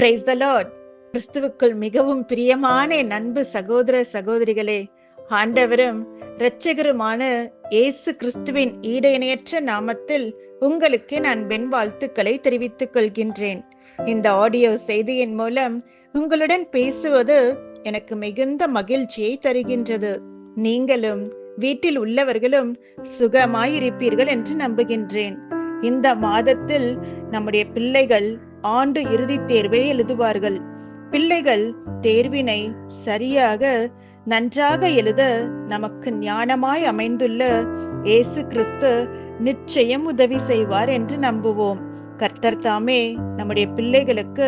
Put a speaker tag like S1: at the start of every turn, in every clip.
S1: Praise the Lord. கிறிஸ்துவுக்குள் மிகவும் பிரியமான என் அன்பு சகோதர சகோதரிகளே, ஆண்டவரும் இரட்சகருமான இயேசு கிறிஸ்துவின் ஈடிணையற்ற நாமத்தில் உங்களுக்கு நான் அன்பின் வாழ்த்துக்களை தெரிவித்துக் கொள்கின்றேன். இந்த ஆடியோ செய்தியின் மூலம் உங்களுடன் பேசுவது எனக்கு மிகுந்த மகிழ்ச்சியை தருகின்றது. நீங்களும் வீட்டில் உள்ளவர்களும் சுகமாயிருப்பீர்கள் என்று நம்புகின்றேன். இந்த மாதத்தில் நம்முடைய பிள்ளைகள் ஆண்டு இறுதி தேர்வை எழுதுவார்கள். பிள்ளைகள் தேர்வினை சரியாக நன்றாக எழுத நமக்கு ஞானமாய் அமைந்துள்ள இயேசு கிறிஸ்து நிச்சயம் உதவி செய்வார் என்று நம்புவோம். கர்த்தர் தாமே நம்முடைய பிள்ளைகளுக்கு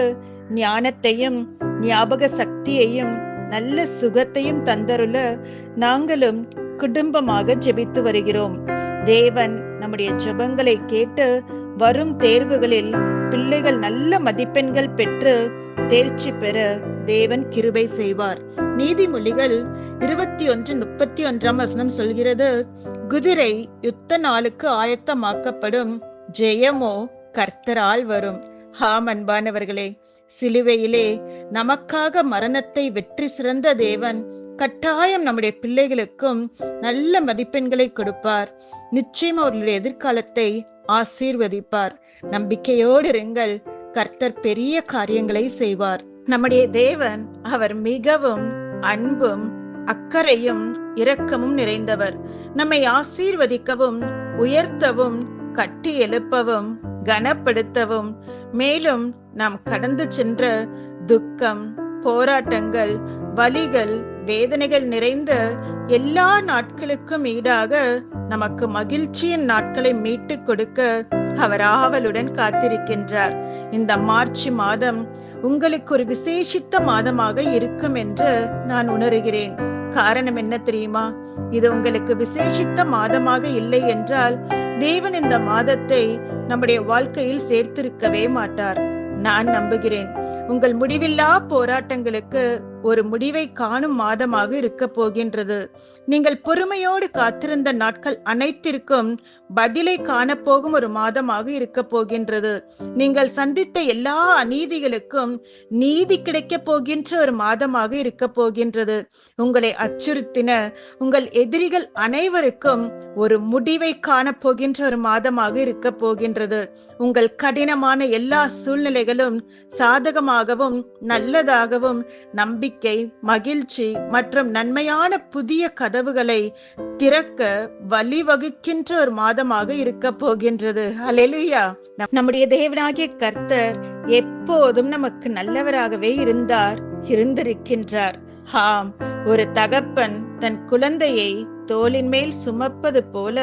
S1: ஞானத்தையும் ஞாபக சக்தியையும் நல்ல சுகத்தையும் தந்தருள நாங்களும் குடும்பமாக ஜெபித்து வருகிறோம். தேவன் நம்முடைய ஜெபங்களை கேட்டு வரும் தேர்வுகளில் பிள்ளைகள் நல்ல மதிப்பெண்கள் பெற்று தேர்ச்சி பெற தேவன் கிருபை செய்வார். நீதிமொழிகள் 21:31 சொல்கிறது, குதிரை யுத்த நாளுக்கு ஆயத்தமாக்கப்படும், ஜெயமோ கர்த்தரால் வரும். ஆம் அன்பானவர்களே, சிலுவையிலே நமக்காக மரணத்தை வெற்றி சிறந்த தேவன் கட்டாயம் நம்முடைய பிள்ளைகளுக்கும் நல்ல மதிப்பெண்களை கொடுப்பார். நிச்சயம் அவர்களுடைய எதிர்காலத்தை ஆசீர்வதிப்பார். நம்பிக்கையோடு இருங்கள், கர்த்தர் பெரிய காரியங்களை செய்வார். நம்முடைய தேவன் அவர் மிகவும் அன்பும் அக்கறையும் இரக்கமும் நிறைந்தவர். நம்மை ஆசீர்வதிக்கவும் உயர்த்தவும் கட்டி எழுப்பவும் கனப்படுத்தவும், மேலும் நாம் கடந்து சென்ற துக்கம், போராட்டங்கள், வலிகள், வேதனைகள் நிறைந்த எல்லா நாட்களுக்கும் ஈடாக நமக்கு மகிழ்ச்சியின் நாட்களை மீட்டு கொடுக்க அவர் ஆவலுடன் காத்திருக்கின்றார். இந்த மார்ச் மாதம் உங்களுக்கு ஒரு விசேஷித்த மாதமாக இருக்கும் என்று நான் உணர்கிறேன். காரணம் என்ன தெரியுமா? இது உங்களுக்கு விசேஷித்த மாதமாக இல்லை என்றால் தேவன் இந்த மாதத்தை நம்முடைய வாழ்க்கையில் சேர்த்திருக்கவே மாட்டார். நான் நம்புகிறேன், உங்கள் முடிவில்லா போராட்டங்களுக்கு ஒரு முடிவை காணும் மாதமாக இருக்க போகின்றது. நீங்கள் பொறுமையோடு காத்திருந்த நாட்கள் அனைத்திற்கும் பதிலை காணப்போகும் ஒரு மாதமாக இருக்க போகின்றது. நீங்கள் சந்தித்த எல்லா அநீதிகளுக்கும் நீதி கிடைக்க போகின்ற ஒரு மாதமாக இருக்க போகின்றது. உங்களை அச்சுறுத்தின உங்கள் எதிரிகள் அனைவருக்கும் ஒரு முடிவை காணப்போகின்ற ஒரு மாதமாக இருக்க போகின்றது. உங்கள் கடினமான எல்லா சூழ்நிலைகளும் சாதகமாகவும் நல்லதாகவும் நம்பிக்கை, மகிழ்ச்சி மற்றும் நன்மையான புதிய கதவுகளை திறக்க வழிவகுக்கின்ற ஒரு மாதமாக இருக்க போகின்றது. ஹல்லேலூயா. நம்முடைய தேவனாகிய கர்த்தர் எப்போதும் நமக்கு நல்லவராகவே இருந்திருக்கின்றார். ஆம், ஒரு தகப்பன் தன் குழந்தையை தோளின் மேல் சுமப்பது போல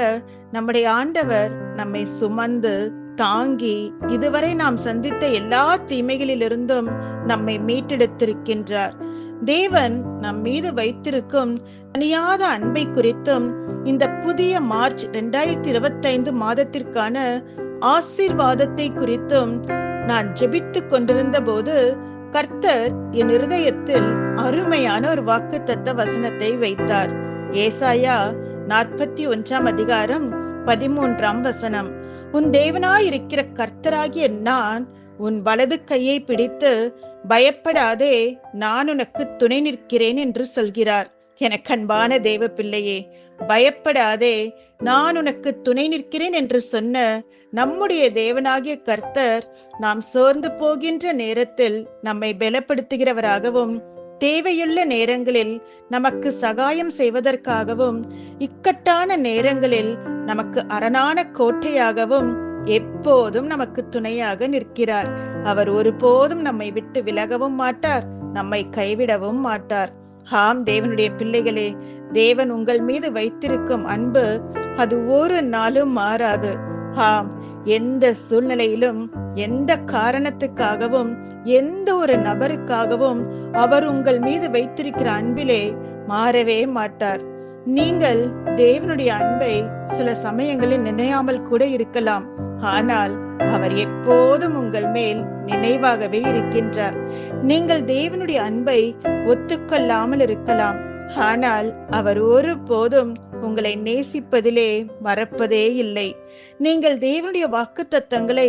S1: நம்முடைய ஆண்டவர் நம்மை சுமந்து தாங்கி இதுவரை நாம் சந்தித்த எல்லா தீமைகளிலிருந்தும் நம்மை மீட்டெடுத்திருக்கின்றார். தேவன் நம் மீது வைத்திருக்கும் தனியாத அன்பை குறித்தும் இந்த புதிய மார்ச் 2025 மாதத்திற்கான ஆசீர்வாதத்தை குறித்தும் நான் ஜெபித்துக் கொண்டிருந்த போது கர்த்தர் என் இருதயத்தில் அருமையான ஒரு வாக்குத்தத்த வசனத்தை வைத்தார். ஏசாயா 41:13, உன் தேவனாயிருக்கிற கர்த்தராகிய நான் உன் வலது கையை பிடித்து பயப்படாதே, நான் உனக்கு துணை நிற்கிறேன் என்று சொல்கிறார். எனக்கு அன்பான தேவ பிள்ளையே, பயப்படாதே, நான் உனக்கு துணை நிற்கிறேன் என்று சொன்ன நம்முடைய தேவனாகிய கர்த்தர் நாம் சோர்ந்து போகின்ற நேரத்தில் நம்மை பலப்படுத்துகிறவராகவும், தேவையுள்ள நேரங்களில் நமக்கு சகாயம் செய்வதற்காகவும், இக்கட்டான நேரங்களில் நமக்கு அரணான கோட்டையாகவும் எப்போதும் நமக்கு துணையாக நிற்கிறார். அவர் ஒருபோதும் நம்மை விட்டு விலகவும் மாட்டார், நம்மை கைவிடவும் மாட்டார். ஆம் தேவனுடைய பிள்ளைகளே, தேவன் உங்கள் மீது வைத்திருக்கும் அன்பு அது ஒரு நாளும் மாறாது. ஆம், எந்த சூழ்நிலையிலும், எந்த காரணத்துக்காகவும், எந்த ஒரு நபருக்காகவும் அவர் உங்கள் மீது வைத்திருக்கிற அன்பிலே மாறவே மாட்டார். நீங்கள் தேவனுடைய அன்பை சில சமயங்களில் நினையாமல் கூட இருக்கலாம், ஆனால் அவர் எப்போதும் உங்கள் மேல் நினைவாகவே இருக்கின்றார். நீங்கள் தேவனுடைய அன்பை ஒத்துக்கொள்ளாமல் இருக்கலாம், ஆனால் அவர் ஒருபோதும் உங்களை நேசிப்பதிலே மறப்பதே இல்லை. நீங்கள் தேவனுடைய வாக்குத்தத்தங்களை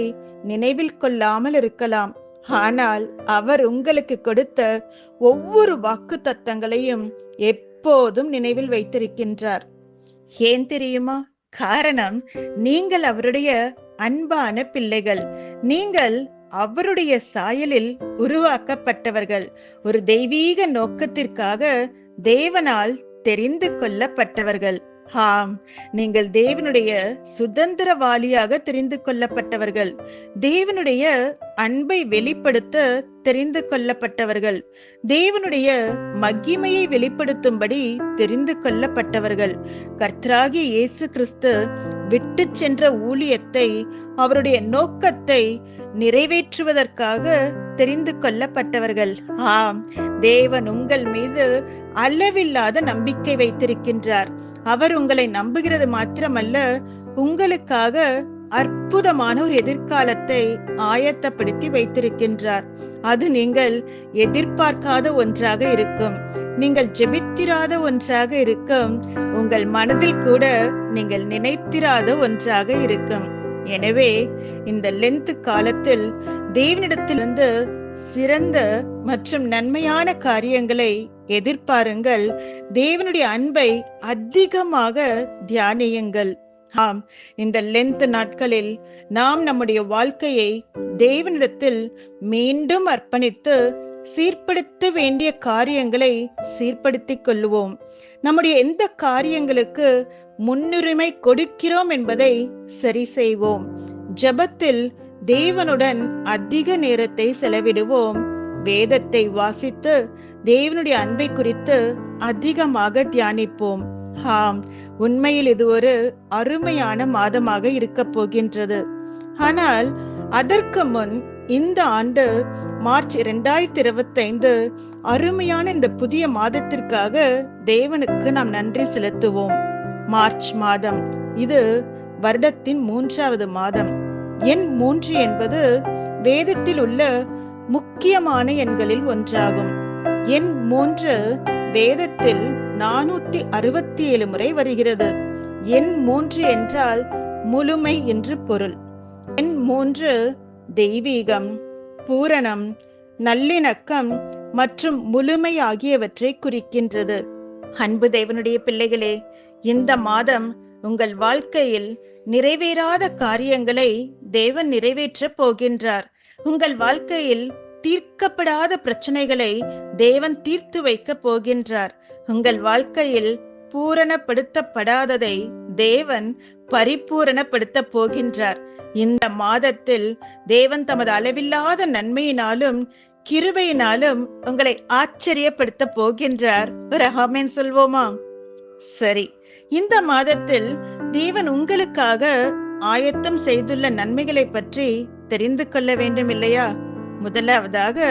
S1: நினைவில் கொள்ளாமல் இருக்கலாம், ஆனால் அவர் உங்களுக்கு கொடுத்த ஒவ்வொரு வாக்கு தத்தங்களையும் எப்போதும் நினைவில் வைத்திருக்கின்றார். ஏன் தெரியுமா? காரணம், நீங்கள் அவருடைய அன்பான பிள்ளைகள். நீங்கள் அவருடைய சாயலில் உருவாக்கப்பட்டவர்கள். ஒரு தெய்வீக நோக்கத்திற்காக தேவனால் தெரிந்து கொள்ளப்பட்டவர்கள். ஆம், நீங்கள் தேவனுடைய சுதந்திரவாளியாக தெரிந்து கொள்ளப்பட்டவர்கள். தேவனுடைய அன்பை வெளிப்படுத்த தெரிந்து கொள்ளப்பட்டவர்கள். தேவனுடைய மகிமையை வெளிப்படுத்தும்படி தெரிந்து கொள்ளப்பட்டவர்கள். கர்த்தராகிய இயேசு கிறிஸ்து விட்டு சென்ற ஊழியத்தை, அவருடைய நோக்கத்தை நிறைவேற்றுவதற்காக தெரிந்து கொள்ளப்பட்டவர்கள். ஆம், தேவன் உங்கள் மீது அளவில்லாத நம்பிக்கை வைத்திருக்கின்றார். அவர் உங்களை நம்புகிறது மாத்திரமல்ல, உங்களுக்காக அற்புதமான ஒரு எதிர்காலத்தை ஆயத்தப்படுத்தி வைத்திருக்கின்றார். அது நீங்கள் எதிர்பார்க்காத ஒன்றாக இருக்கும். நீங்கள் ஜெபித்திராத ஒன்றாக இருக்கும். உங்கள் மனதில் கூட நீங்கள் நினைத்திராத ஒன்றாக இருக்கும். எனவே இந்த லென்த் காலத்தில் தேவனிடத்திலிருந்து சிறந்த மற்றும் நன்மையான காரியங்களை எதிர்பாருங்கள். தேவனுடைய அன்பை அதிகமாக தியானியுங்கள். ஆம், இந்த லென்த் நாட்களில் நாம் நம்முடைய வாழ்க்கையை தேவனிடத்தில் மீண்டும் அர்ப்பணித்து சீர்படுத்த வேண்டிய காரியங்களை சீர்படுத்திக் கொள்வோம். நம்முடைய எந்த காரியங்களுக்கு முன்னுரிமை கொடுக்கிறோம் என்பதை சரி செய்வோம். ஜெபத்தில் தேவனுடன் அதிக நேரத்தை செலவிடுவோம். வேதத்தை வாசித்து தேவனுடைய அன்பை குறித்து அதிகமாக தியானிப்போம். ஆம், உண்மையில் இது ஒரு அருமையான மாதமாக இருக்க போகின்றது. ஆனால் அதற்கு முன் இந்த ஆண்டு மார்ச் 2025 அருமையான இந்த புதிய மாதத்திற்காக தேவனுக்கு நாம் நன்றி செலுத்துவோம். மார்ச் மாதம் இது வருடத்தின் 3வது மாதம். எண் 3 என்பது வேதத்தில் உள்ள முக்கியமான எண்களில் ஒன்றாகும். எண் 3 வேதத்தில் 467 முறை வருகிறது. எண் 3 என்றால் முழுமை என்று பொருள். எண் 3 தெய்வீகம், பூரணம், நல்லிணக்கம் மற்றும் முழுமை ஆகியவற்றை குறிக்கின்றது. அன்பு தேவனுடைய பிள்ளைகளே, இந்த மாதம் உங்கள் வாழ்க்கையில் நிறைவேறாத காரியங்களை தேவன் நிறைவேற்ற போகின்றார். உங்கள் வாழ்க்கையில் தீர்க்கப்படாத பிரச்சனைகளை தேவன் தீர்த்து வைக்க போகின்றார். உங்கள் வாழ்க்கையில் பூரணப்படுத்தப்படாததை தேவன் பரிபூரணப்படுத்த போகின்றார். இந்த மாதத்தில் தேவன் தமது அளவில்லாத நன்மையினாலும் கிருபையினாலும் உங்களை ஆச்சரியப்படுத்த போகின்றார். ஒரு ஆமென் சொல்வோமா? சரி, இந்த மாதத்தில் தேவன் உங்களுக்காக ஆயத்தம் செய்துள்ள நன்மைகளை பற்றி தெரிந்து கொள்ள வேண்டும் இல்லையா? முதலாவதாக,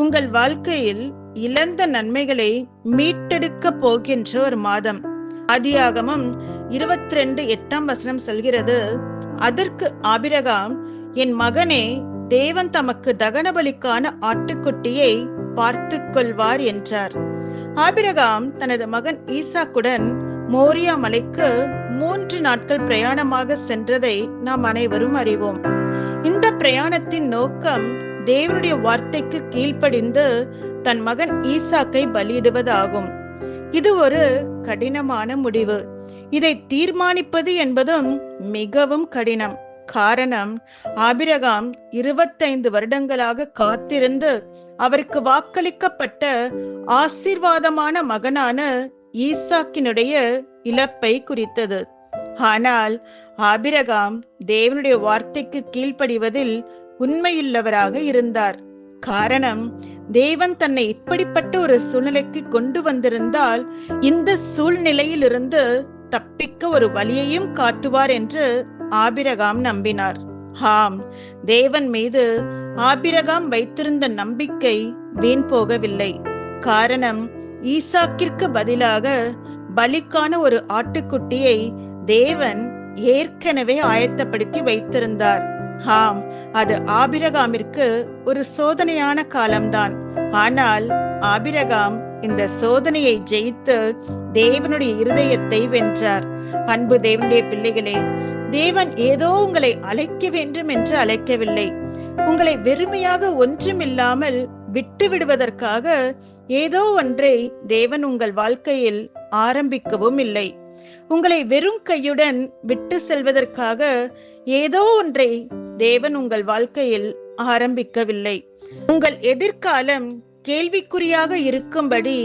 S1: உங்கள் வாழ்க்கையில் இழந்த நன்மைகளை மீட்டெடுக்க போகின்ற ஒரு மாதம். ஆதியாகமம் 22:8 சொல்கிறது, அதற்கு ஆபிரகாம், என் மகனே, தேவன் தமக்கு தகன பலிக்கான ஆட்டுக்குட்டியை பார்த்து கொள்வார் என்றார். ஆபிரகாம் தனது மகன் ஈசாக்குடன் மோரியா மலைக்கு 3 நாட்கள் பிரயாணமாக சென்றதை நாம் அனைவரும் அறிவோம். இந்த பிரயாணத்தின் நோக்கம் தேவனுடைய வார்த்தைக்கு கீழ்ப்படிந்து தன் மகன் ஈசாக்கை பலியிடுவதாகும். இது ஒரு கடினமான முடிவு. இதை தீர்மானிப்பது என்பதும் மிகவும் கடினம். காரணம், ஆபிரகாம் 25 வருடங்களாக காத்திருந்து அவருக்கு வாக்களிக்கப்பட்ட ஆசீர்வாதமான மகனான ஈசாக்கினுடைய இழப்பை குறித்தது. ஆனால் ஆபிரகாம் தேவனுடைய வார்த்தைக்கு கீழ்ப்படிவதில் உண்மையுள்ளவராக இருந்தார். காரணம், தேவன் தன்னை இப்படிப்பட்ட ஒரு சூழ்நிலைக்கு கொண்டு வந்திருந்தால் இந்த சூழ்நிலையிலிருந்து தப்பிக்க ஒரு வழியையும் காட்டுவார் என்று ஆபிரகாம் நம்பினார். ஆம், தேவன் மீது ஆபிரகாம் வைத்திருந்த நம்பிக்கை வீண் போகவில்லை. காரணம், ஈசாக்கிற்கு பதிலாக பலிக்கான ஒரு ஆட்டுக்குட்டியை தேவன் ஏற்கனவே ஆயத்தப்படுத்தி வைத்திருந்தார். ஆம், அது ஆபிரகாமிற்கு ஒரு சோதனையான காலம்தான். ஆனால் ஆபிரகாம் இந்த சோதனையை ஜெயித்து தேவனுடைய இருதயத்தை வென்றார். அன்பு தேவனுடைய பிள்ளைகளே, தேவன் ஏதோ உங்களை அழைக்க வேண்டும் என்று அழைக்கவில்லை. உங்களை வெறுமையாக ஒன்றுமில்லாமல் விட்டு விடுவதற்காக ஏதோ ஒன்றை தேவன் உங்கள் வாழ்க்கையில் ஆரம்பிக்கவும் இல்லை. உங்களை வெறும் கையுடன் விட்டு செல்வதற்காக ஏதோ ஒன்றை தேவன் உங்கள் வாழ்க்கையில் ஆரம்பிக்கவில்லை. உங்கள் எதிர்காலம் கேள்விக்குறியாக இருக்கும்படி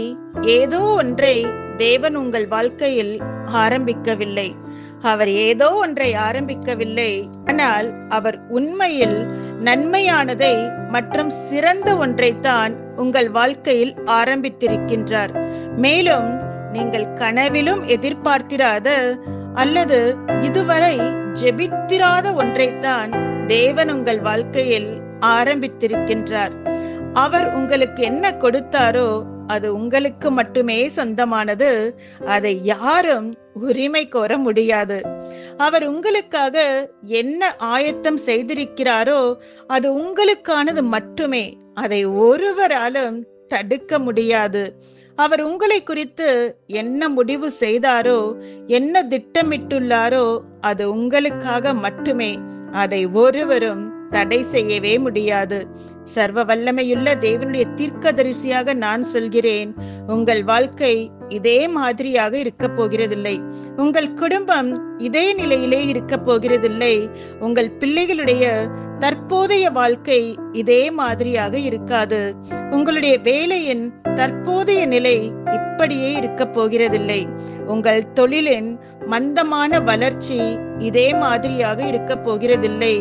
S1: ஏதோ ஒன்றை தேவன் உங்கள் வாழ்க்கையில் ஆரம்பிக்கவில்லை. அவர் ஏதோ ஒன்றை ஆரம்பிக்கவில்லை, ஆனால் அவர் உண்மையில் நன்மையானதை மற்றும் சிறந்த ஒன்றைத்தான் உங்கள் வாழ்க்கையில் ஆரம்பித்திருக்கின்றார். மேலும் நீங்கள் கனவிலும் எதிர்பார்த்திராத அல்லது இதுவரை ஜெபித்திராத ஒன்றைத்தான் தேவன் உங்கள் வாழ்க்கையில் ஆரம்பித்திருக்கின்றார். அவர் உங்களுக்கு என்ன கொடுத்தாரோ அது உங்களுக்கு மட்டுமே சொந்தமானது. அதை யாரும் உரிமை கோர முடியாது. அவர் உங்களுக்காக என்ன ஆயத்தம் செய்திருக்கிறாரோ அது உங்களுக்கானது மட்டுமே. அதை ஒருவராலும் தடுக்க முடியாது. அவர் உங்களை குறித்து என்ன முடிவு செய்தாரோ, என்ன திட்டமிட்டுள்ளாரோ அது உங்களுக்காக மட்டுமே. அதை ஒருவரும் தடை செய்யவே முடியாது. சர்வ வல்லமையுள்ள தேவனுடைய தீர்க்கதரிசியாக நான் சொல்கிறேன், உங்கள் வாழ்க்கை இதே மாதிரியாக இருக்க போகிறதில்லை. உங்கள் குடும்பம் இதே நிலையிலே இருக்க போகிறதில்லை. உங்கள் பிள்ளைகளுடைய தற்போதைய வாழ்க்கை இதே மாதிரியாக இருக்காது. உங்களுடைய வேலையின் தற்போதைய நிலை இப்படியே இருக்க போகிறதில்லை. உங்கள் தொழிலின் மந்தமான வளர்ச்சி இதே மாதிரியாக இருக்க போகிறதில்லை.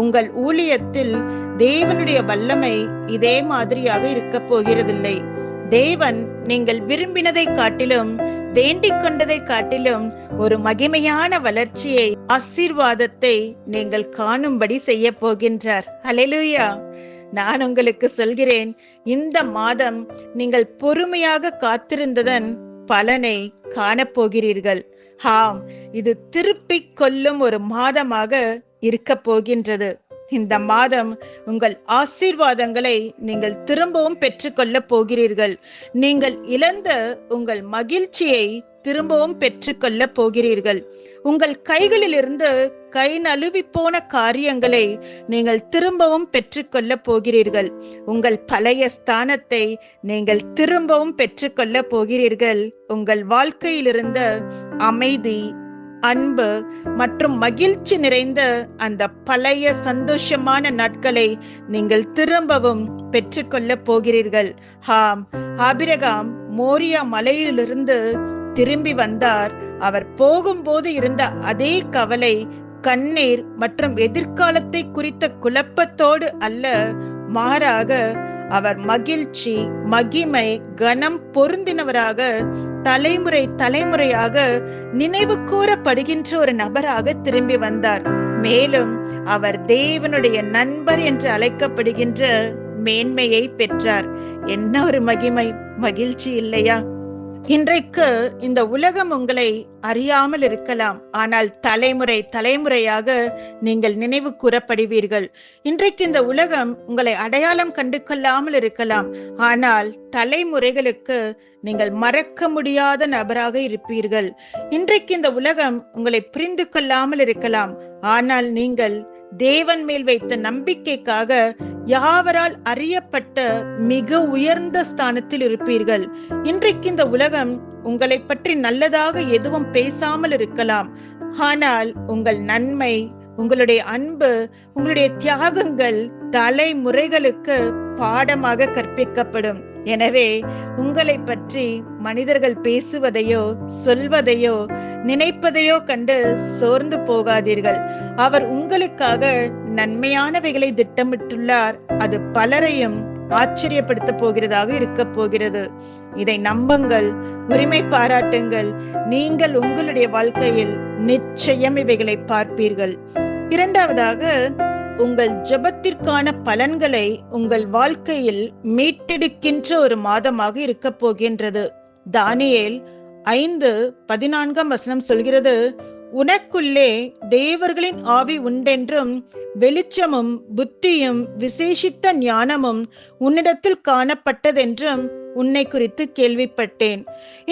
S1: உங்கள் ஊழியத்தில் தேவனுடைய வல்லமை இதே மாதிரியாக இருக்க போகிறதில்லை. தேவன் நீங்கள் விரும்பினதை காட்டிலும் வேண்டிக் கொண்டதை காட்டிலும் ஒரு மகிமையான வளர்ச்சியை, ஆசீர்வாதத்தை நீங்கள் காணும்படி செய்ய போகின்றார். ஹல்லேலூயா! நான் உங்களுக்கு சொல்கிறேன், இந்த மாதம் நீங்கள் பொறுமையாக காத்திருந்ததன் பலனை காணப்போகிறீர்கள். ஆம், இது திருப்பிக் கொள்ளும் ஒரு மாதமாக இருக்க போகின்றது. இந்த மாதம் உங்கள் ஆசீர்வாதங்களை நீங்கள் திரும்பவும் பெற்றுக்கொள்ள போகிறீர்கள். நீங்கள் இழந்த உங்கள் மகிழ்ச்சியை திரும்பவும் பெற்றுக்கொள்ள போகிறீர்கள். உங்கள் கைகளிலிருந்து கை நழுவி போன காரியங்களை நீங்கள் திரும்பவும் பெற்றுக்கொள்ள போகிறீர்கள். உங்கள் பழைய ஸ்தானத்தை நீங்கள் திரும்பவும் பெற்றுக்கொள்ள போகிறீர்கள். உங்கள் வாழ்க்கையிலிருந்த அமைதி, அன்பு மற்றும் மகிழ்ச்சி நிறைந்த அந்த பழைய சந்தோஷமான நாட்களை நீங்கள் திரும்பவும் பெற்றுக்கொள்ள போகிறீர்கள். ஆம், ஆபிரகாம் மோரியா மலையிலிருந்து திரும்பி வந்தார். அவர் போகும்போது இருந்த அதே கவலை, கண்ணீர் மற்றும் எதிர்காலத்தை குறித்த குழப்பத்தோடு அல்ல, மாறாக அவர் மகிழ்ச்சி, மகிமை, கனம் பொருந்தினவராக, தலைமுறை தலைமுறையாக நினைவு கூறப்படுகின்ற ஒரு நபராக திரும்பி வந்தார். மேலும் அவர் தேவனுடைய நண்பர் என்று அழைக்கப்படுகின்ற மேன்மையை பெற்றார். என்ன ஒரு மகிமை, மகிழ்ச்சி இல்லையா? இன்றைக்கு இந்த உலகம் உங்களை அறியாமல் இருக்கலாம், ஆனால் தலைமுறை தலைமுறையாக நீங்கள் நினைவு கூறப்படுவீர்கள். இன்றைக்கு இந்த உலகம் உங்களை அடையாளம் கண்டு கொள்ளாமல் இருக்கலாம், ஆனால் தலைமுறைகளுக்கு நீங்கள் மறக்க முடியாத நபராக இருப்பீர்கள். இன்றைக்கு இந்த உலகம் உங்களை புரிந்து கொள்ளாமல் இருக்கலாம், ஆனால் நீங்கள் தேவன் மேல் வைத்த நம்பிக்கைக்காக யாவரால் அறியப்பட்ட மிக உயர்ந்த ஸ்தானத்தில் இருப்பீர்கள். இன்றைக்கு இந்த உலகம் உங்களை பற்றி நல்லதாக எதுவும் பேசாமல் இருக்கலாம், ஆனால் உங்கள் நன்மை, உங்களுடைய அன்பு, உங்களுடைய தியாகங்கள் தலைமுறைகளுக்கு பாடமாக கற்பிக்கப்படும். எனவே உங்களை பற்றி மனிதர்கள் பேசுவதையோ சொல்வதையோ நினைப்பதையோ கண்டு சோர்ந்து போகாதீர்கள். அவர் உங்களுக்காக நன்மையானவைகளை திட்டமிட்டுள்ளார். அது பலரையும் ஆச்சரியப்படுத்த போகிறதாக இருக்க போகிறது. இதை நம்புங்கள், உரிமை பாராட்டுங்கள். நீங்கள் உங்களுடைய வாழ்க்கையில் நிச்சயம் இவைகளை பார்ப்பீர்கள். இரண்டாவதாக, உங்கள் ஜெபத்திற்கான பலன்களை உங்கள் வாழ்க்கையில் மீட்டெடுக்கின்ற ஒரு மாதமாக இருக்க போகின்றது. தானியேல் 5:14 சொல்கிறது, உனக்குள்ளே தேவர்களின் ஆவி உண்டென்றும் வெளிச்சமும் புத்தியும் விசேஷித்த ஞானமும் உன்னிடத்தில் காணப்பட்டதென்றும் உன்னை குறித்து கேள்விப்பட்டேன்.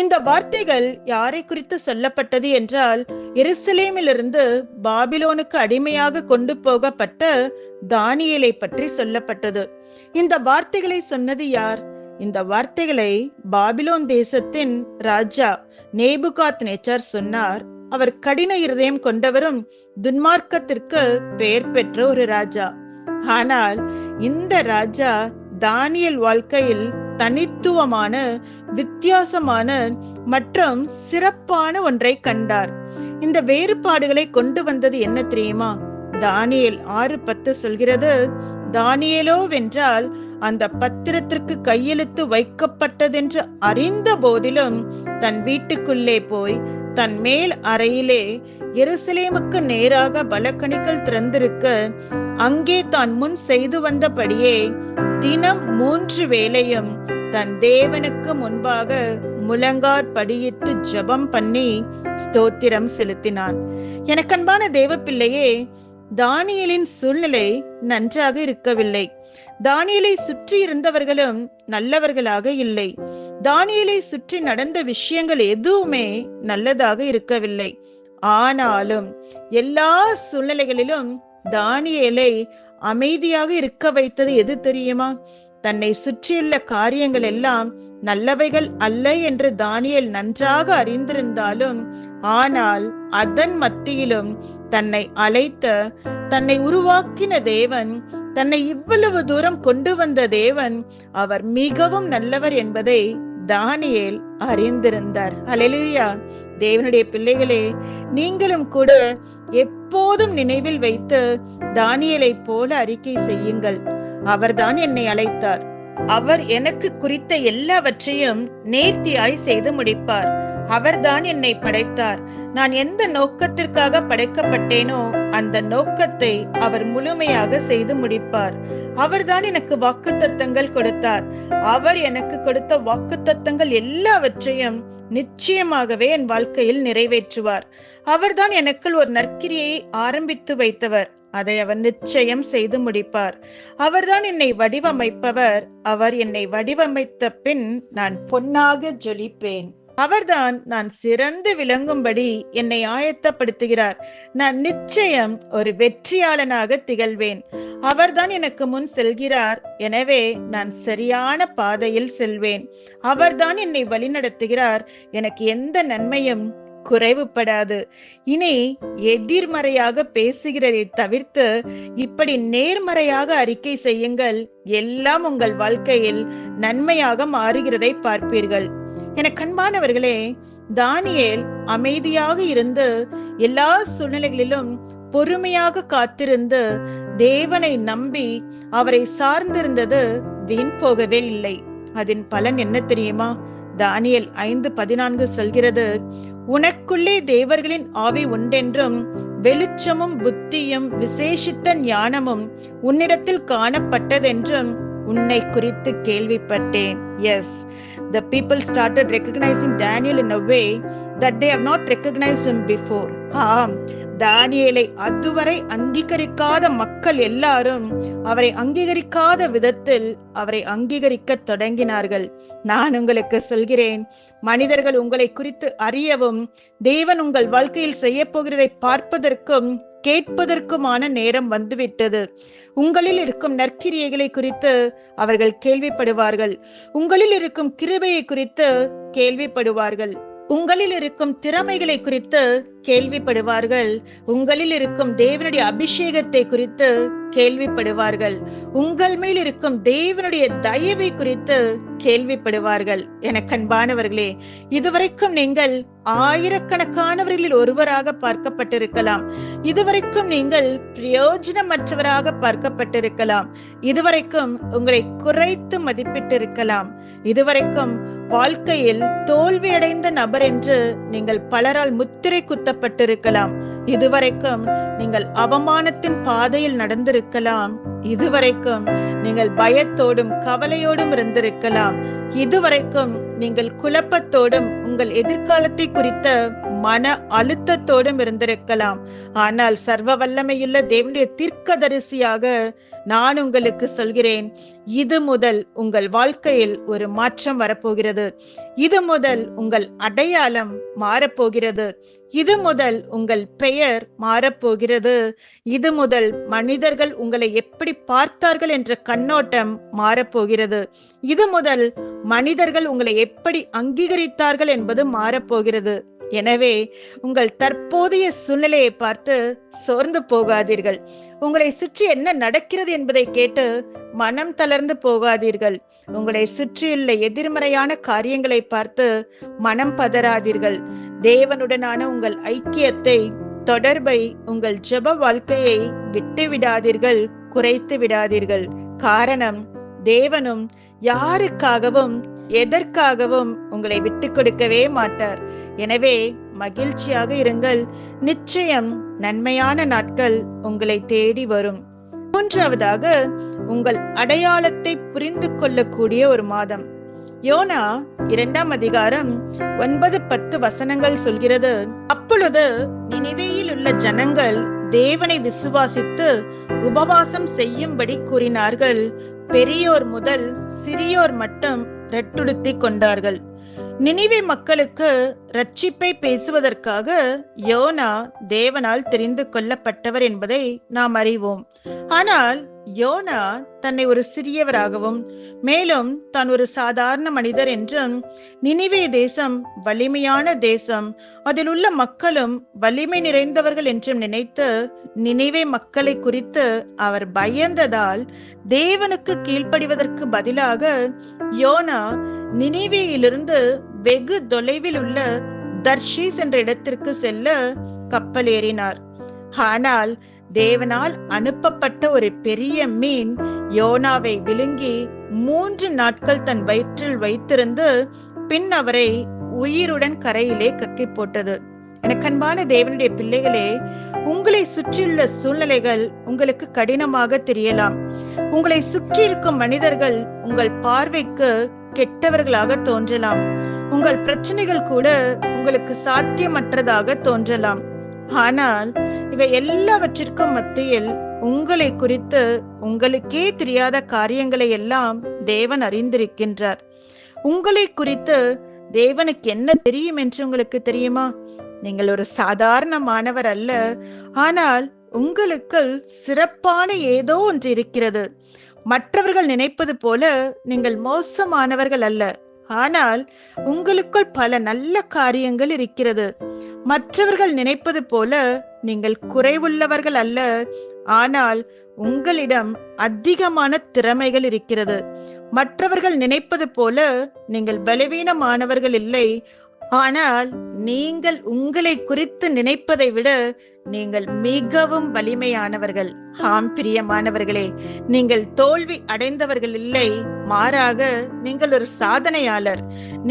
S1: இந்த வார்த்தைகள் யாரை குறித்து சொல்லப்பட்டது என்றால், எருசலேமிலிருந்து பாபிலோனுக்கு அடிமையாக கொண்டு போகப்பட்ட தானியேலை பற்றி சொல்லப்பட்டது. இந்த வார்த்தைகளை சொன்னது யார்? இந்த வார்த்தைகளை பாபிலோன் தேசத்தின் ராஜா நேபுகாத்நேச்சார் சொன்னார். அவர் கடின இருதயம் கொண்டவரும் துன்மார்க்கத்திற்கு பெயர் பெற்ற ஒரு ராஜா. ஆனால் இந்த ராஜா தானியேல் வாழ்க்கையில் தனித்துவமான, வித்தியாசமான மற்றும் சிறப்பான ஒன்றை கண்டார். இந்த வேறுபாடுகளை கொண்டு வந்தது என்ன தெரியுமா? தானியேல் 6:10 சொல்கிறது, தானியேலோ வென்றால் அந்த பத்திரத்திற்கு கையெழுத்து வைக்கப்பட்டதென்று அறிந்த போதிலும் தன் வீட்டுக்குள்ளே போய் தன் மேல் அறையிலே எருசலேமுக்கு நேராக பலகணிகள் திறந்திருக்க அங்கே தான் முன் செய்து வந்தபடியே தினம் 3 வேளையும் தன் தேவனுக்கு முன்பாக முழங்கார் படியிட்டு ஜெபம் பண்ணி ஸ்தோத்திரம் செலுத்தினான். எனக்கன்பான தேவ பிள்ளையே, தானியேலின் சூழ்நிலை நன்றாக இருக்கவில்லை. தானியேலை சுற்றி இருந்தவர்களும் நல்லவர்களாக இல்லை. தானியேலை சுற்றி நடந்த விஷயங்கள் எதுவுமே நல்லதாக இருக்கவில்லை. ஆனாலும் எல்லா சூழ்நிலைகளிலும் தானியேலை அமைதியாக இருக்க வைத்தது எது தெரியுமா? தன்னை சுற்றியுள்ள காரியங்கள் எல்லாம் நல்லவைகள் அல்ல என்று தானியேல் நன்றாக அறிந்திருந்தாலும், ஆனால் அதன் மத்தியிலும் தன்னை அழைத்த, தன்னை உருவாக்கின தேவன், தன்னை இவ்வளவு தூரம் கொண்டு வந்த தேவன், அவர் மிகவும் நல்லவர் என்பதை தானியேல் அறிந்திருந்தார். அல்லேலூயா! தேவனுடைய பிள்ளைகளே, நீங்களும் கூட எப்போதும் நினைவில் வைத்து தானியேலை போல அறிக்கை செய்யுங்கள். அவர்தான் என்னை அழைத்தார். அவர் எனக்கு குறித்த எல்லாவற்றையும் நேர்த்தியாய் செய்து முடிப்பார். அவர்தான் என்னை படைத்தார். நான் எந்த நோக்கத்திற்காக படைக்கப்பட்டேனோ அந்த நோக்கத்தை அவர் முழுமையாக செய்து முடிப்பார். அவர்தான் எனக்கு வாக்குத்தத்தங்கள் கொடுத்தார். அவர் எனக்கு கொடுத்த வாக்குத்தத்தங்கள் எல்லாவற்றையும் நிச்சயமாகவே என் வாழ்க்கையில் நிறைவேற்றுவார். அவர்தான் எனக்குள் ஒரு நற்கிரியை ஆரம்பித்து வைத்தவர். அதை அவர் நிச்சயம் செய்து முடிப்பார். அவர்தான் என்னை வடிவமைப்பவர். அவர் என்னை வடிவமைத்த பின் நான் பொன்னாக ஜொலிப்பேன். அவர்தான் நான் சிறந்து விளங்கும்படி என்னை ஆயத்தப்படுத்துகிறார். நான் நிச்சயம் ஒரு வெற்றியாளனாக திகழ்வேன். அவர்தான் எனக்கு முன் செல்கிறார். எனவே நான் சரியான பாதையில் செல்வேன். அவர்தான் என்னை வழிநடத்துகிறார். எனக்கு எந்த நன்மையும் குறைவுபடாது. இனி எதிர்மறையாக பேசுகிறதை தவிர்த்து இப்படி நேர்மறையாக அறிக்கை செய்யுங்கள். எல்லாம் உங்கள் வாழ்க்கையில் நன்மையாக மாறுகிறதை பார்ப்பீர்கள். எனக்கு அன்பானவர்களே, தானியேல் அமைதியாக இருந்து எல்லா சூழ்நிலைகளிலும் பொறுமையாக காத்திருந்து தேவனை நம்பி அவரை சார்ந்திருந்தது வீண் போகவே இல்லை. அதன் பலன் என்ன தெரியுமா? தானியேல் 5:14 சொல்கிறது, உனக்குள்ளே தேவர்களின் ஆவி உண்டென்றும் வெளிச்சமும் புத்தியும் விசேஷித்த ஞானமும் உன்னிடத்தில் காணப்பட்டதென்றும் உன்னை குறித்து கேள்விப்பட்டேன். Yes, the people started recognizing Daniel in a way that they have not recognized him before. தானியேலை அதுவரை அங்கீகரிக்காத மக்கள் எல்லாரும் அவரை அங்கீகரிக்காத விதத்தில் அவரை அங்கீகரிக்க தொடங்கினார்கள். நான் உங்களுக்கு சொல்கிறேன், மனிதர்கள் உங்களை குறித்து அறியவும் தேவன் உங்கள் வாழ்க்கையில் செய்ய போகிறதை பார்ப்பதற்கும் கேட்பதற்குமான நேரம் வந்துவிட்டது. உங்களில் இருக்கும் நற்கிரியைகளை குறித்து அவர்கள் கேள்விப்படுவார்கள். உங்களில் இருக்கும் கிருபையை குறித்து கேள்விப்படுவார்கள். உங்களில் இருக்கும் திறமைகளை குறித்து கேள்விப்படுவார்கள். உங்களில் இருக்கும் தேவனுடைய அபிஷேகத்தை குறித்து கேள்விப்படுவார்கள். உங்கள் மேல் இருக்கும் தேவனுடைய தயவை குறித்து கேள்விப்படுவார்கள். எனக்கு அன்பானவர்களே, இதுவரைக்கும் நீங்கள் ஆயிரக்கணக்கானவர்களில் ஒருவராக பார்க்கப்பட்டிருக்கலாம். இதுவரைக்கும் நீங்கள் பிரயோஜனமற்றவராக பார்க்கப்பட்டிருக்கலாம். இதுவரைக்கும் உங்களை குறைத்து மதிப்பிட்டிருக்கலாம். இதுவரைக்கும் வாழ்க்கையில் தோல்வியடைந்த நபர் என்று நீங்கள் பலரால் முத்திரை குத்தப்பட்டிருக்கலாம். இதுவரைக்கும் நீங்கள் அவமானத்தின் பாதையில் நடந்திருக்கலாம். இதுவரைக்கும் நீங்கள் பயத்தோடும் கவலையோடும் இருந்திருக்கலாம். இதுவரைக்கும் நீங்கள் குழப்பத்தோடும் உங்கள் எதிர்காலத்தை குறித்த மன அழுத்தத்தோடும் இருந்திருக்கலாம். ஆனால் சர்வ வல்லமையுள்ள தேவனுடைய தீர்க்கதரிசியாக நான் உங்களுக்கு சொல்கிறேன், இது முதல் உங்கள் வாழ்க்கையில் ஒரு மாற்றம் வரப்போகிறது. இது முதல் உங்கள் அடையாளம் மாறப்போகிறது. இது முதல் உங்கள் பெயர் மாறப்போகிறது. இது முதல் மனிதர்கள் உங்களை எப்படி பார்த்தார்கள் என்ற கண்ணோட்டம் மாறப்போகிறது. இது முதல் மனிதர்கள் உங்களை எப்படி அங்கீகரித்தார்கள் என்பது மாறப்போகிறது. எனவே உங்கள் தற்போதைய சூழ்நிலையை பார்த்து சோர்ந்து போகாதீர்கள். உங்களை சுற்றி என்ன நடக்கிறது என்பதை கேட்டு மனம் தளர்ந்து போகாதீர்கள். உங்களை சுற்றியுள்ள எதிர்மறையான காரியங்களை பார்த்து மனம் பதறாதீர்கள். தேவனுடனான உங்கள் ஐக்கியத்தை, தொடர்பை, உங்கள் ஜெப வாழ்க்கையை விட்டு விடாதீர்கள், குறைத்து விடாதீர்கள். காரணம், தேவனும் யாருக்காகவும் எதற்காகவும் உங்களை விட்டு கொடுக்கவே மாட்டார். எனவே மகிழ்ச்சியாக இருங்கள். நிச்சயம் நன்மையான நாட்கள் உங்களை தேடி வரும். மூன்றாவதாக, உங்கள் அடையாளத்தை புரிந்து கொள்ளக்கூடிய ஒரு மாதம். யோனா 2ஆம் அதிகாரம் 9-10 வசனங்கள் சொல்கிறது, அப்பொழுது நினிவேயில் உள்ள ஜனங்கள் தேவனை விசுவாசித்து உபவாசம் செய்யும்படி கூறினார்கள். பெரியோர் முதல் சிறியோர் மட்டும் ரெட்டுடுத்தி கொண்டார்கள். நினிவே மக்களுக்கு ரட்சிப்பை பேசுவதற்காக யோனா தேவனால் தெரிந்து கொள்ளப்பட்டவர் என்பதை நாம் அறிவோம். ஆனால் யோனா தன்னை ஒரு சிறியவராகவும், மேலும் தான் ஒரு சாதாரண மனிதர் என்றும், நினிவே தேசம் வலிமையான தேசம், அதில் உள்ள மக்களும் வலிமை நிறைந்தவர்கள் என்றும் நினைத்து நினிவே மக்களை குறித்து அவர் பயந்ததால் தேவனுக்கு கீழ்ப்படிவதற்கு பதிலாக யோனா நினிவேயிலிருந்து வெகு தொலைவில் உள்ள தர்ஷீஸ் என்ற இடத்திற்கு செல்ல கப்பல் ஏறினார். ஆனால் தேவனால் அனுப்பப்பட்ட ஒரு பெரிய மீன் யோனாவை விழுங்கி 3 நாட்கள் தன் வயிற்றில் வைத்திருந்து பின் அவரை உயிருடன் கரையிலே கக்கி போட்டது. எனக்கு அன்பான தேவனுடைய பிள்ளைகளே, உங்களை சுற்றியுள்ள சூழ்நிலைகள் உங்களுக்கு கடினமாக தெரியலாம். உங்களை சுற்றி இருக்கும் மனிதர்கள் உங்கள் பார்வைக்கு கெட்டவர்களாக தோன்றலாம். உங்கள் பிரச்சனைகள் கூட உங்களுக்கு சாத்தியமற்றதாக தோன்றலாம். ஆனால் இவை எல்லாவற்றிற்கும் மத்தியில் உங்களை குறித்து உங்களுக்கே தெரியாத காரியங்களை எல்லாம் தேவன் அறிந்திருக்கின்றார். உங்களை குறித்து தேவனுக்கு என்ன தெரியும் என்று உங்களுக்கு தெரியுமா? நீங்கள் ஒரு சாதாரணமானவர் அல்ல. ஆனால் உங்களுக்கு சிறப்பான ஏதோ ஒன்று இருக்கிறது. மற்றவர்கள் நினைப்பது போல நீங்கள் மோசமானவர்கள் அல்ல. ஆனால் உங்களுக்குள் பல நல்ல காரியங்கள் இருக்கிறது. மற்றவர்கள் நினைப்பது போல நீங்கள் குறைவுள்ளவர்கள் அல்ல. ஆனால் உங்களிடம் அதிகமான திறமைகள் இருக்கிறது. மற்றவர்கள் நினைப்பது போல நீங்கள் பலவீனமானவர்கள் இல்லை. ஆனால் நீங்கள் உங்களை குறித்து நினைப்பதை விட நீங்கள் மிகவும் வலிமையானவர்கள். ஆம் பிரியமானவர்களே, நீங்கள் தோல்வி அடைந்தவர்கள் இல்லை, மாறாக நீங்கள் ஒரு சாதனையாளர்.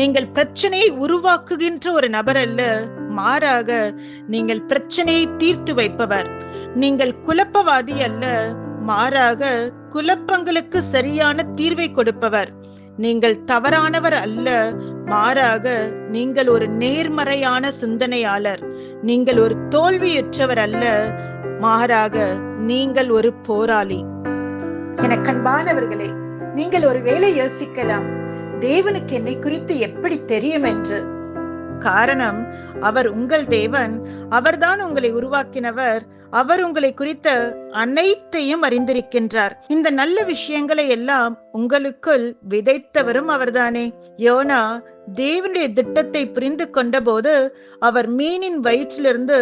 S1: நீங்கள் பிரச்சனையை உருவாக்குகின்ற ஒரு நபர் அல்ல, மாறாக நீங்கள் பிரச்சனையை தீர்த்து வைப்பவர். நீங்கள் குழப்பவாதி அல்ல, மாறாக குழப்பங்களுக்கு சரியான தீர்வை கொடுப்பவர். நீங்கள் தவறானவர் அல்ல, மாறாக நீங்கள் ஒரு நேர்மறையான சிந்தனையாளர். நீங்கள் ஒரு தோல்வியுற்றவர் அல்ல, மாறாக நீங்கள் ஒரு போராளி. எனக்கு அன்பானவர்களே, நீங்கள் ஒருவேளை யோசிக்கலாம், தேவனுக்கு என்னை குறித்து எப்படி தெரியும் என்று. காரணம், அவர் உங்கள் தேவன். அவர்தான் உங்களை உருவாக்கினவர். அவர் உங்களை குறித்த அனைத்தையும் அறிந்திருக்கின்றார். இந்த நல்ல விஷயங்களை எல்லாம் உங்களுக்குள் விதைத்தவரும் அவர்தானே. யோனா தேவனுடைய திட்டத்தை புரிந்து கொண்ட போது அவர் மீனின் வயிற்றிலிருந்து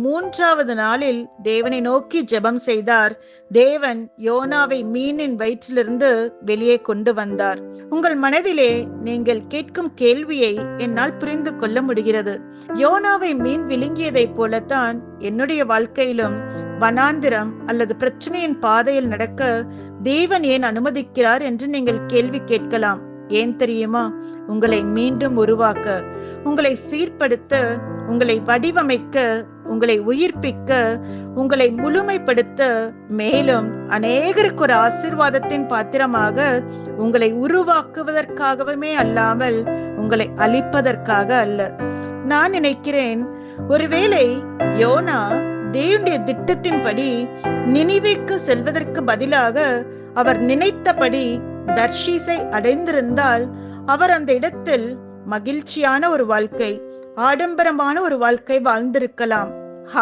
S1: 3வது நாளில் தேவனை நோக்கி ஜெபம் செய்தார். தேவன் யோனாவை மீனின் வயிற்றிலிருந்து வெளியே கொண்டு வந்தார். உங்கள் மனதிலே நீங்கள் கேட்கும் கேள்வியை என்னால் புரிந்து கொள்ள முடிகிறது. யோனாவை மீன் விழுங்கியதை போலத்தான் என்னுடைய வாழ்க்கையிலும் வனாந்திரம் அல்லது பிரச்சனையின் பாதையில் நடக்க தேவன் ஏன் அனுமதிக்கிறார் என்று நீங்கள் கேள்வி கேட்கலாம். ஏன் தெரியுமா? உங்களை மீண்டும் உருவாக்க, உங்களை சீர்படுத்த, உங்களை வடிவமைக்க, உங்களை உயிர்ப்பிக்க, உங்களை முழுமைப்படுத்த, மேலும் அநேகருக்கு ஒரு ஆசீர்வாதத்தின் பாத்திரமாக உங்களை உருவாக்குவதற்காகவே அல்லாமல் உங்களை அழிப்பதற்காக அல்ல. நான் நினைக்கிறேன், ஒருவேளை யோனா தேவனுடைய திட்டத்தின்படி நினிவேக்கு செல்வதற்கு பதிலாக அவர் நினைத்தபடி தர்ஷீஸை அடைந்திருந்தால் அவர் அந்த இடத்தில் மகிழ்ச்சியான ஒரு வாழ்க்கை, ஆடம்பரமான ஒரு வாழ்க்கை வாழ்ந்திருக்கலாம்.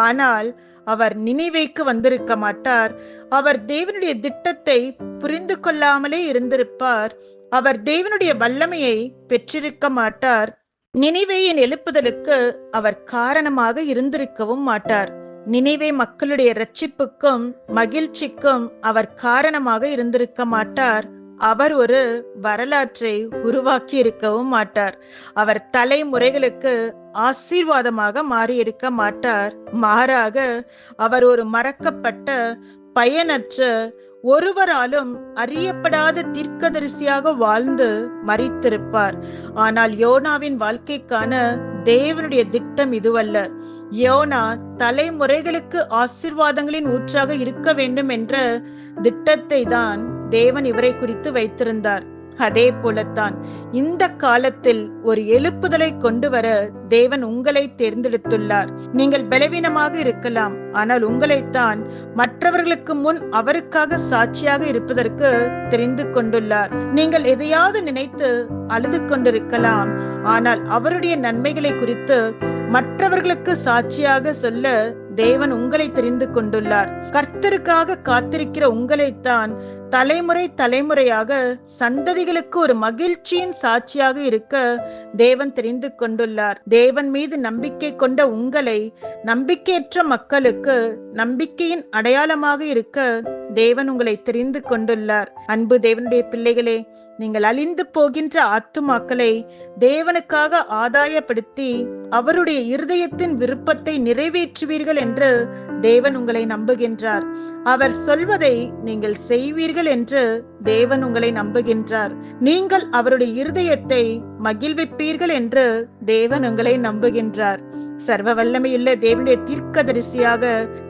S1: ஆனால் அவர் நினிவேக்கு வந்திருக்க மாட்டார். அவர் தேவனுடைய திட்டத்தை புரிந்து கொள்ளாமலே இருந்திருப்பார். அவர் தேவனுடைய வல்லமையை பெற்றிருக்க மாட்டார். நினிவேயின் எழுப்புதலுக்கு அவர் காரணமாக இருந்திருக்கவும் மாட்டார். நினிவே மக்களுடைய இரட்சிப்புக்கும் மகிழ்ச்சிக்கும் அவர் காரணமாக இருந்திருக்க மாட்டார். அவர் ஒரு வரலாற்றை உருவாக்கி இருக்கவும் மாட்டார். அவர் தலைமுறைகளுக்கு ஆசீர்வாதமாக மாறியிருக்க மாட்டார். மாறாக அவர் ஒரு மறக்கப்பட்ட, பயனற்ற, ஒருவராலும் அறியப்படாத தீர்க்கதரிசியாக வாழ்ந்து மரித்திருப்பார். ஆனால் யோனாவின் வாழ்க்கைக்கான தேவனுடைய திட்டம் இதுவல்ல. யோனா தலைமுறைகளுக்கு ஆசீர்வாதங்களின் ஊற்றாக இருக்க வேண்டும் என்ற திட்டத்தை தான் தேவன் இவரை குறித்து வைத்திருந்தார். அதே போலத்தான் இந்த காலத்தில் ஒரு எழுப்புதலை கொண்டு வர தேவன் உங்களை தேர்ந்தெடுத்துள்ளார். நீங்கள் பலவீனமாக இருக்கலாம், ஆனால் உங்களைத்தான் மற்றவர்களுக்கு முன் அவருக்காக சாட்சியாக இருப்பதற்கு தெரிந்து கொண்டுள்ளார். நீங்கள் எதையாவது நினைத்து அழுது கொண்டிருக்கலாம், ஆனால் அவருடைய நன்மைகளை குறித்து மற்றவர்களுக்கு சாட்சியாக சொல்ல தேவன் உங்களை தெரிந்து கொண்டுள்ளார். கர்த்தருக்காக காத்திருக்கிற உங்களைத்தான் தலைமுறை தலைமுறையாக சந்ததிகளுக்கு ஒரு மகிழ்ச்சியின் சாட்சியாக இருக்க தேவன் தெரிந்து கொண்டுள்ளார். தேவன் மீது நம்பிக்கை கொண்ட உங்களை நம்பிக்கையற்ற மக்களுக்கு நம்பிக்கையின் அடையாளமாக இருக்க தேவன் உங்களை தெரிந்து கொண்டுள்ளார். அன்பு தேவனுடைய பிள்ளைகளே, நீங்கள் அழிந்து போகின்ற ஆத்துமாக்களை தேவனுக்காக ஆதாயப்படுத்தி அவருடைய இருதயத்தின் விருப்பத்தை நிறைவேற்றுவீர்கள் என்று தேவன் உங்களை நம்புகின்றார். அவர் சொல்வதை நீங்கள் செய்வீர்கள் என்று தேவன் உங்களை நம்புகின்றார். நீங்கள் அவருடைய இருதயத்தை மகிழ்விப்பீர்கள் என்று தேவன் உங்களை நம்புகின்றார். சர்வ வல்லமையுள்ள தேவனுடைய தீர்க்கதரிசியாக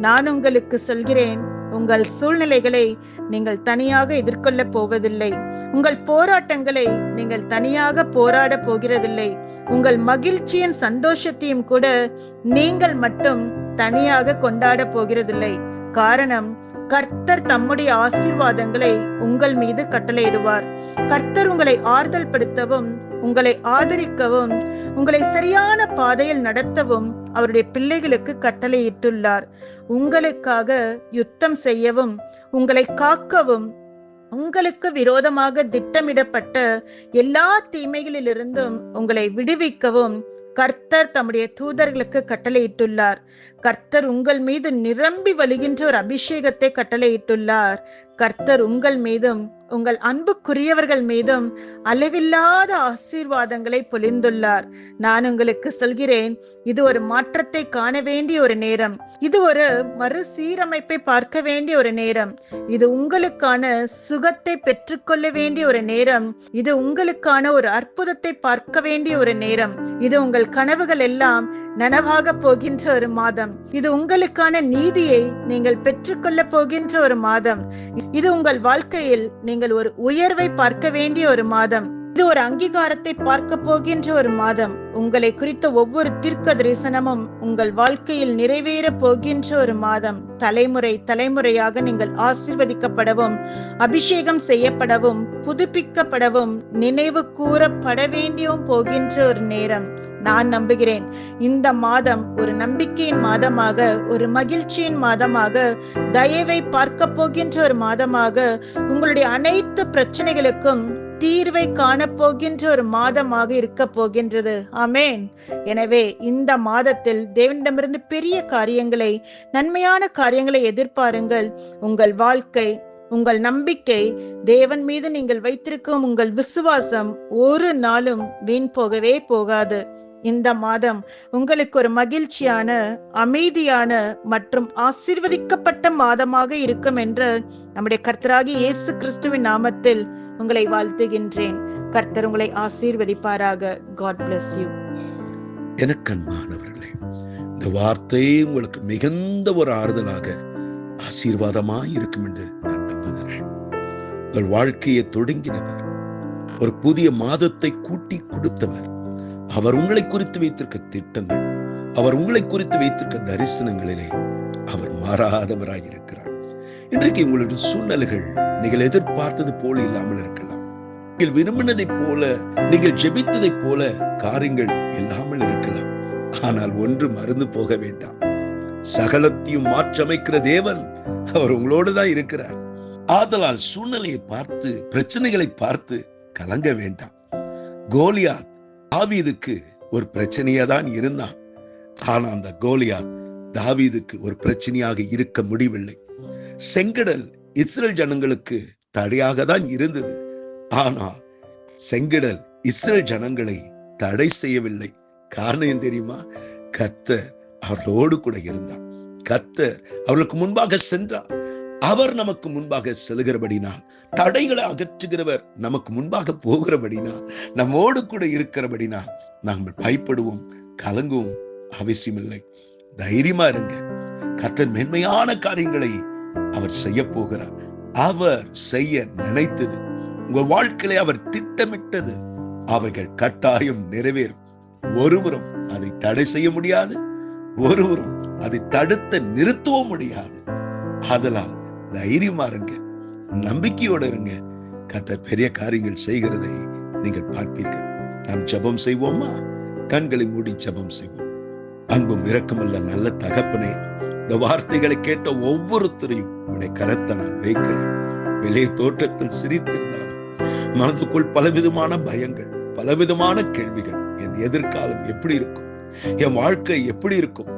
S1: நான் உங்களுக்கு சொல்கிறேன், உங்கள் சூழ்நிலைகளை நீங்கள் தனியாக எதிர்கொள்ள போவதில்லை. உங்கள் போராட்டங்களை நீங்கள் தனியாக போராட போகிறதில்லை. உங்கள் மகிழ்ச்சியின் சந்தோஷத்தையும் கூட நீங்கள் மட்டும் தனியாக கொண்டாட போகிறதில்லை. காரணம், கர்த்தர் தம்முடைய ஆசீர்வாதங்களை உங்கள் மீது கட்டளையிடுவார். கர்த்தர் உங்களை ஆறுதல் படுத்தவும், உங்களை ஆதரிக்கவும், உங்களை சரியான பாதையில் நடத்தவும் அவருடைய பிள்ளைகளுக்கு கட்டளையிட்டுள்ளார். உங்களுக்காக யுத்தம் செய்யவும், உங்களை காக்கவும், உங்களுக்கு விரோதமாக திட்டமிடப்பட்ட எல்லா தீமைகளிலிருந்தும் உங்களை விடுவிக்கவும் கர்த்தர் தம்முடைய தூதர்களுக்கு கட்டளையிட்டுள்ளார். கர்த்தர் உங்கள் மீது நிரம்பி வழிகின்ற ஒரு அபிஷேகத்தை கட்டளையிட்டுள்ளார். கர்த்தர் உங்கள் மீதும் உங்கள் அன்புக்குரியவர்கள் மீதும் அளவில்லாத ஆசீர்வாதங்களை பொழிந்துள்ளார். நான் உங்களுக்கு சொல்கிறேன், இது ஒரு மாற்றத்தை காண வேண்டிய ஒரு நேரம். இது ஒரு மறுசீரமைப்பை பார்க்க வேண்டிய ஒரு நேரம். இது உங்களுக்கான சுகத்தை பெற்றுக்கொள்ள வேண்டிய ஒரு நேரம். இது உங்களுக்கான ஒரு அற்புதத்தை பார்க்க வேண்டிய ஒரு நேரம். இது உங்கள் கனவுகள் எல்லாம் நனவாக போகின்ற ஒரு மாதம். இது உங்களுக்கான நீதியை நீங்கள் பெற்றுக்கொள்ள போகின்ற ஒரு மாதம். இது உங்கள் வாழ்க்கையில் நீங்கள் ஒரு உயர்வை பார்க்க வேண்டிய ஒரு மாதம். இது ஒரு அங்கீகாரத்தை பார்க்க போகின்ற ஒரு மாதம். உங்களை குறித்த ஒவ்வொரு தீர்க்க தரிசனமும் உங்கள் வாழ்க்கையில் நிறைவேற போகின்ற ஒரு மாதம். தலைமுறை தலைமுறையாக நீங்கள் ஆசீர்வதிக்கப்படவும், அபிஷேகம் செய்யப்படவும், புதுப்பிக்கப்படவும், நினைவு கூறப்பட வேண்டியும் போகின்ற ஒரு நேரம். நான் நம்புகிறேன், இந்த மாதம் ஒரு நம்பிக்கையின் மாதமாக, ஒரு மகிழ்ச்சியின் மாதமாக, தயவை பார்க்க போகின்ற ஒரு மாதமாக, உங்களுடைய அனைத்து பிரச்சனைகளுக்கும் தீர்வை காணப்போகின்ற ஒரு மாதமாக இருக்க போகின்றது. ஆமேன். எனவே இந்த மாதத்தில் தேவனிடமிருந்து பெரிய காரியங்களை, நன்மையான காரியங்களை எதிர்பாருங்கள். உங்கள் வாழ்க்கை, உங்கள் நம்பிக்கை, தேவன் மீது நீங்கள் வைத்திருக்கும் உங்கள் விசுவாசம் ஒரு நாளும் வீண் போகவே போகாது. இந்த மாதம் உங்களுக்கு ஒரு மகிழ்ச்சியான, அமைதியான மற்றும் ஆசீர்வதிக்கப்பட்ட மாதமாக இருக்கும் என்று நம்முடைய கர்த்தராகிய இயேசு கிறிஸ்துவின் நாமத்தில் உங்களை வாழ்த்துகின்றேன். கர்த்தர் உங்களை ஆசீர்வதிப்பாராக. God bless you.
S2: எனக்கு அன்பானவர்களே, இந்த வார்த்தை உங்களுக்கு மிகுந்த ஒரு ஆறுதலாக, ஆசீர்வாதமாய் இருக்கும் என்று நான் நம்புகிறேன். உங்கள் வாழ்க்கையை தொடங்கினவர், ஒரு புதிய மாதத்தை கூட்டி கொடுத்தவர், அவர் உங்களை குறித்து வைத்திருக்க திட்டங்கள், அவர் உங்களை குறித்து வைத்திருக்க தரிசனங்களிலே அவர் மாறாதவராய் இருக்கிறார். இன்றைக்கு உங்களுடைய சூழ்நிலைகள் நீங்கள் எதிர்பார்த்தது போல இல்லாமல் இருக்கலாம். நீங்கள் விரும்பினதை போல, நீங்கள் ஜெபித்ததை போல காரியங்கள் இல்லாமல் இருக்கலாம். ஆனால் ஒன்று மறந்து போக வேண்டாம், சகலத்தையும் மாற்றமைக்கிற தேவன் அவர் உங்களோடு தான் இருக்கிறார். ஆதலால் சூழ்நிலையை பார்த்து, பிரச்சனைகளை பார்த்து கலங்க வேண்டாம். கோலியாத் தாவீதுக்கு ஒரு பிரச்சனையா தான் இருந்தான். ஆனா அந்த கோலியாத் தாவீதுக்கு ஒரு பிரச்சனையாக இருக்க முடியவில்லை. செங்கடல் இஸ்ரேல் ஜனங்களுக்கு தடையாக தான் இருந்தது. ஆனால் செங்கடல் இஸ்ரேல் ஜனங்களை தடை செய்யவில்லை. காரணம் தெரியுமா? கர்த்தர் அவர்களோடு கூட இருந்தார். கர்த்தர் அவர்களுக்கு முன்பாக சென்றார். அவர் நமக்கு முன்பாக செல்கிறபடினால், தடைகளை அகற்றுகிறவர் நமக்கு முன்பாக போகிறபடினால், நம்மோடு கூட இருக்கிறபடினால் நாங்கள் பயப்படுவோம், கலங்குவோம் அவசியமில்லை. தைரியமா இருங்க. கர்த்தர் மேன்மையான காரியங்களை அவர் செய்ய போகிறார். அவர் செய்ய நினைத்தது, உங்க வாழ்க்கையை அவர் திட்டமிட்டது, அவைகள் கட்டாயம் நிறைவேறும். ஒருவரும் அதை தடை செய்ய முடியாது, ஒருவரும் அதை தடுத்து நிறுத்தவும் முடியாது. அதனால் தைரியமா இருங்க, நம்பிக்கையோடு இருங்க. கர்த்தர் பெரிய காரியங்கள் செய்கிறதை நீங்கள் பார்ப்பீர்கள். நாம் ஜெபம் செய்வோமா? கண்களை மூடி ஜெபம் செய்வோம். அன்பும் இரக்கமல்ல நல்ல தகப்பனே, இந்த வார்த்தைகளை கேட்ட ஒவ்வொருத்தரையும் உடைய கரத்தை நான் வைக்கிறேன். வெளியே தோற்றத்தில் சிரித்திருந்தாலும் மனதுக்குள் பலவிதமான பயங்கள், பலவிதமான கேள்விகள். என் எதிர்காலம் எப்படி இருக்கும்? என் வாழ்க்கை எப்படி இருக்கும்?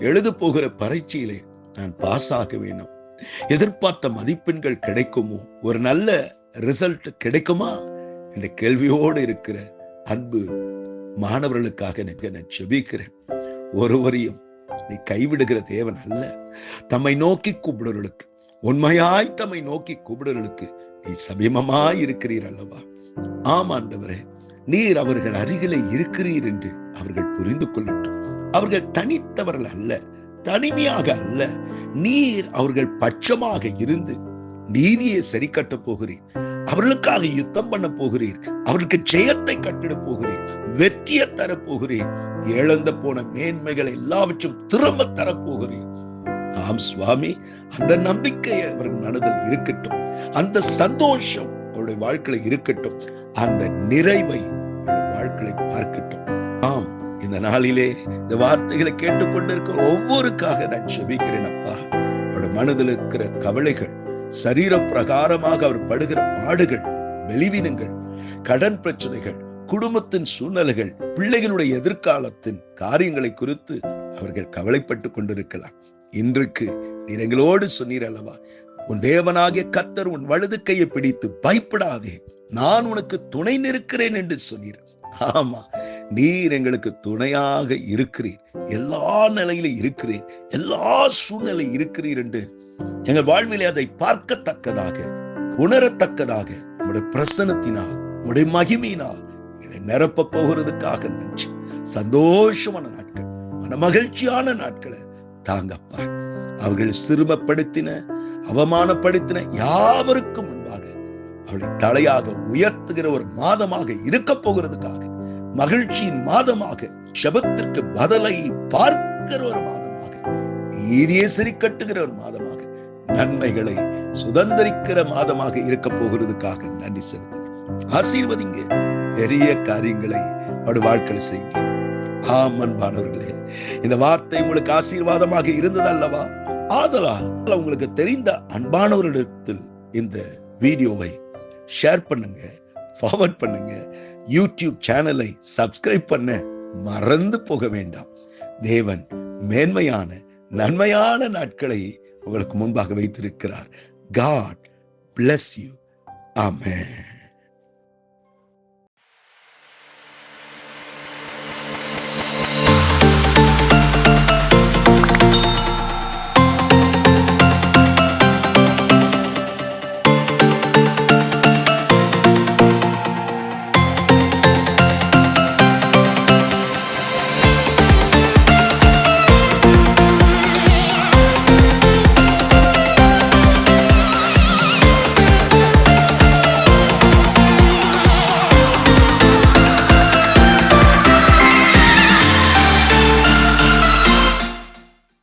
S2: எழுத போகிற பரீட்சையிலே நான் பாஸ் ஆக வேணும். எதிர்பார்த்த மதிப்பெண்கள் கிடைக்குமோ? ஒரு நல்ல ரிசல்ட் கிடைக்குமா என்ற கேள்வியோடு இருக்கிற அன்பு மாணவர்களுக்காக நான் ஜெபிக்கிறேன். ஒருவரையும் நீ கைவிடுகிற தேவன் அல்ல. தம்மை நோக்கி கூப்பிடுறவர்களுக்கு, உண்மையாய் தம்மை நோக்கி கூப்பிடுறவர்களுக்கு நீ சமீபமாய் இருக்கிறீர் அல்லவா? ஆமாண்டவரே, நீர் அவர்கள் அருகிலே இருக்கிறீர் என்று அவர்கள் புரிந்து கொள்ளட்டும். அவர்கள் தனித்தவர்கள் அல்ல, தனிமையாக அல்ல. நீர் அவர்கள் பட்சமாக இருந்து நீதியை சரி கட்ட போகிறீர். அவர்களுக்காக யுத்தம் பண்ண போகிறீர். அவர்களுக்கு ஜெயத்தை கட்டிட போகிறீர். வெற்றியை தரப்போகிறீர். இழந்த போன மேன்மைகள் எல்லாவற்றும் திரும்ப தரப்போகிறீர். ஆம் சுவாமி, அந்த நம்பிக்கை அவர்கள் மனதில் இருக்கட்டும். அந்த சந்தோஷம் அவருடைய வாழ்க்கையில இருக்கட்டும். அந்த நிறைவை அவருடைய வாழ்க்கையை பார்க்கட்டும். ஆம், இந்த நாளிலே இந்த வார்த்தைகளை கேட்டுக்கொண்டிருக்கிற ஒவ்வொருக்காக நான் ஜெபிக்கிறேன் அப்பா. அவருடைய மனதில் இருக்கிற கவலைகள், சரீர பிரகாரமாக அவர் படுகிற பாடுகள், வெளிவீனங்கள், கடன் பிரச்சனைகள், குடும்பத்தின் சூழ்நிலைகள், பிள்ளைகளுடைய எதிர்காலத்தின் காரியங்களை குறித்து அவர்கள் கவலைப்பட்டு கொண்டிருக்கலாம். இன்றைக்கு நீர் எங்களோடு சொன்னீர் அல்லவா, உன் தேவனாகிய கர்த்தர் உன் வலது கையை பிடித்து பயப்படாதே, நான் உனக்கு துணை நிற்கிறேன் என்று சொன்னீர். ஆமா, நீர் எங்களுக்கு துணையாக இருக்கிறீர். எல்லா நிலையிலும் இருக்கிறீர், எல்லா சூழ்நிலை இருக்கிறீர் என்று எங்கள் வாழ்விலே அதை பார்க்கத்தக்கதாக, உணரத்தக்கதாக உங்களுடைய பிரசன்னத்தினால், உங்களுடைய மகிமையினால் என்னை நிரப்ப போகிறதுக்காக நன்றி. சந்தோஷமான நாட்கள், மன மகிழ்ச்சியான நாட்களை தாங்கப்பா. அவர்கள் சிறுமப்படுத்தின, அவமானப்படுத்தின யாவருக்கும் முன்பாக அவளை தலையாக உயர்த்துகிற ஒரு மாதமாக இருக்க போகிறதுக்காக, மகிழ்ச்சியின் மாதமாக, ஜெபத்திற்கு பதிலை பார்க்கிற ஒரு மாதமாக, நீதியை சரி கட்டுகிற ஒரு மாதமாக, நன்மைகளை சுதந்திரிக்கிற மாதமாக இருக்க போகிறதுக்காக நன்றி செலுத்துகிறேன். ஆசீர்வதிங்க, பெரிய காரியங்களை அவருடைய வாழ்க்கையில செய்யுங்க. ஆம் அன்பானவர்களே, இந்த வார்த்தை உங்களுக்கு ஆசீர்வாதமாக இருந்தது அல்லவா? ஆதலால் உங்களுக்கு தெரிந்த அன்பானவர்களிடத்தில் இந்த வீடியோவை ஷேர் பண்ணுங்க, ஃபார்வர்ட் பண்ணுங்க. யூடியூப் சேனலை சப்ஸ்கிரைப் பண்ண மறந்து போக வேண்டாம். தேவன் மேன்மையான நன்மையான நாட்களை உங்களுக்கு முன்பாக வைத்திருக்கிறார். God bless you. Amen.